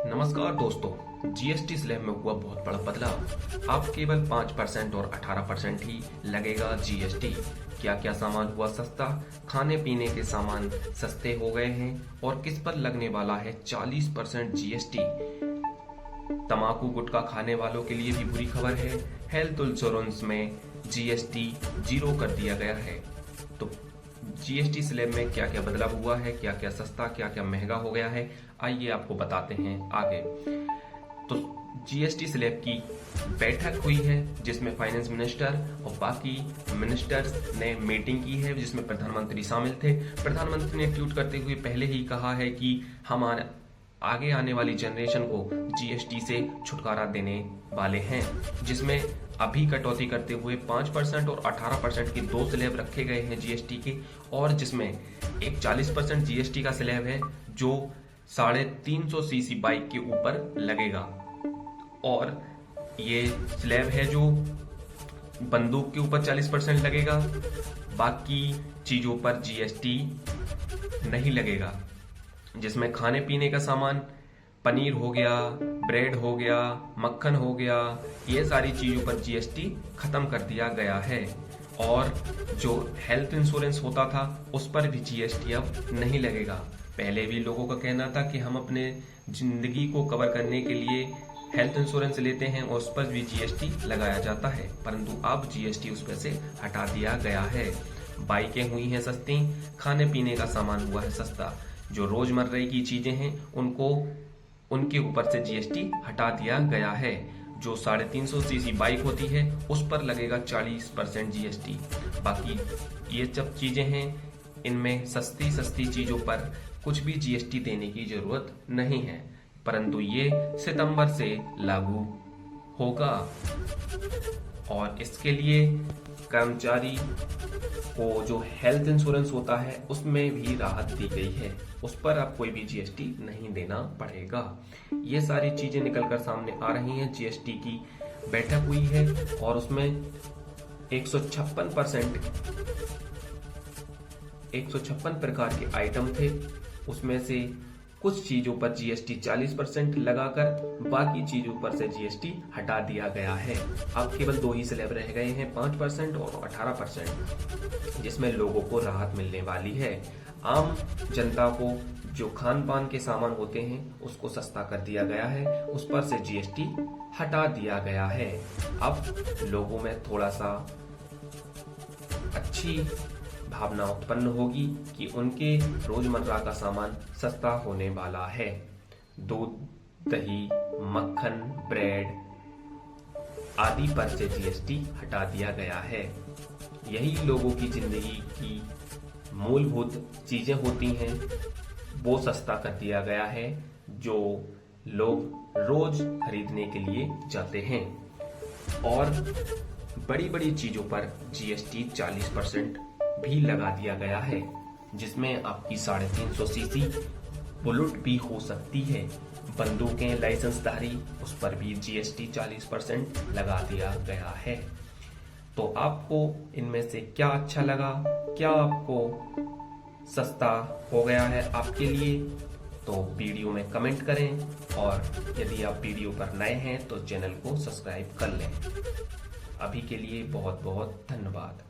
नमस्कार दोस्तों, GST slab में हुआ बहुत बड़ा बदलाव। अब केवल 5% और 18% ही लगेगा जीएसटी। क्या क्या सामान हुआ सस्ता? खाने पीने के सामान सस्ते हो गए हैं और किस पर लगने वाला है 40% जीएसटी। तंबाकू गुटखा खाने वालों के लिए भी बुरी खबर है। हेल्थ इंश्योरेंस में जीएसटी 0 कर दिया गया है। तो जीएसटी स्लैब में क्या क्या बदलाव हुआ है, क्या क्या सस्ता, क्या क्या महंगा हो गया है, आइए आपको बताते हैं आगे। तो जीएसटी स्लैब की बैठक हुई है जिसमें फाइनेंस मिनिस्टर और बाकी मिनिस्टर्स ने मीटिंग की है, जिसमें प्रधानमंत्री शामिल थे। प्रधानमंत्री ने ट्वीट करते हुए पहले ही कहा है कि हम आगे आने वाली जनरेशन को जीएसटी से छुटकारा देने वाले हैं, जिसमें अभी कटौती करते हुए 5% और 18% के दो स्लैब रखे गए हैं जीएसटी के, और जिसमें एक 40% जीएसटी का स्लैब है जो 350 सीसी बाइक के ऊपर लगेगा, और ये स्लैब है जो बंदूक के ऊपर 40% लगेगा। बाकी चीजों पर जीएसटी नहीं लगेगा, जिसमें खाने पीने का सामान, पनीर हो गया, ब्रेड हो गया, मक्खन हो गया, ये सारी चीजों पर जीएसटी खत्म कर दिया गया है। और जो हेल्थ इंश्योरेंस होता था उस पर भी जीएसटी अब नहीं लगेगा। पहले भी लोगों का कहना था कि हम अपने जिंदगी को कवर करने के लिए हेल्थ इंश्योरेंस लेते हैं और उस पर भी जीएसटी लगाया जाता है, परंतु अब जीएसटी उस पर से हटा दिया गया है। बाइकें हुई हैं सस्ती, खाने पीने का सामान हुआ है सस्ता, जो रोजमर्रा की चीजें हैं उनके ऊपर से जीएसटी हटा दिया गया है। जो 350 सीसी बाइक होती है उस पर लगेगा 40% जीएसटी। बाकी ये सब चीजें हैं, इनमें सस्ती सस्ती चीजों पर कुछ भी जीएसटी देने की जरूरत नहीं है, परंतु ये सितंबर से लागू होगा और इसके लिए कर्मचारी को जो हेल्थ इंश्योरेंस होता है उसमें भी राहत दी गई है, उस पर अब कोई भी जीएसटी नहीं देना पड़ेगा। ये सारी चीजें निकलकर सामने आ रही हैं। जीएसटी की बैठक हुई है और उसमें 156 प्रकार के आइटम थे, उसमें से कुछ चीजों पर जीएसटी 40% लगाकर बाकी चीजों पर से जीएसटी हटा दिया गया है। अब केवल दो ही स्लैब रह गए हैं, 5% और 18%, जिसमें लोगों को राहत मिलने वाली है। आम जनता को जो खान पान के सामान होते हैं उसको सस्ता कर दिया गया है, उस पर से जीएसटी हटा दिया गया है। अब लोगों में थोड़ा सा अच्छी भावना उत्पन्न होगी कि उनके रोजमर्रा का सामान सस्ता होने वाला है। दूध, दही, मक्खन, ब्रेड आदि पर से जीएसटी हटा दिया गया है। यही लोगों की जिंदगी की मूलभूत चीजें होती हैं, वो सस्ता कर दिया गया है, जो लोग रोज खरीदने के लिए जाते हैं। और बड़ी बड़ी चीजों पर जीएसटी 40% भी लगा दिया गया है, जिसमें आपकी 350 सीसी बुलेट भी हो सकती है। बंदूकें लाइसेंसधारी, उस पर भी जीएसटी 40% लगा दिया गया है। तो आपको इनमें से क्या अच्छा लगा? क्या आपको सस्ता हो गया है आपके लिए? तो वीडियो में कमेंट करें, और यदि आप वीडियो पर नए हैं तो चैनल को सब्सक्राइब कर लें। अभी के लिए बहुत बहुत धन्यवाद।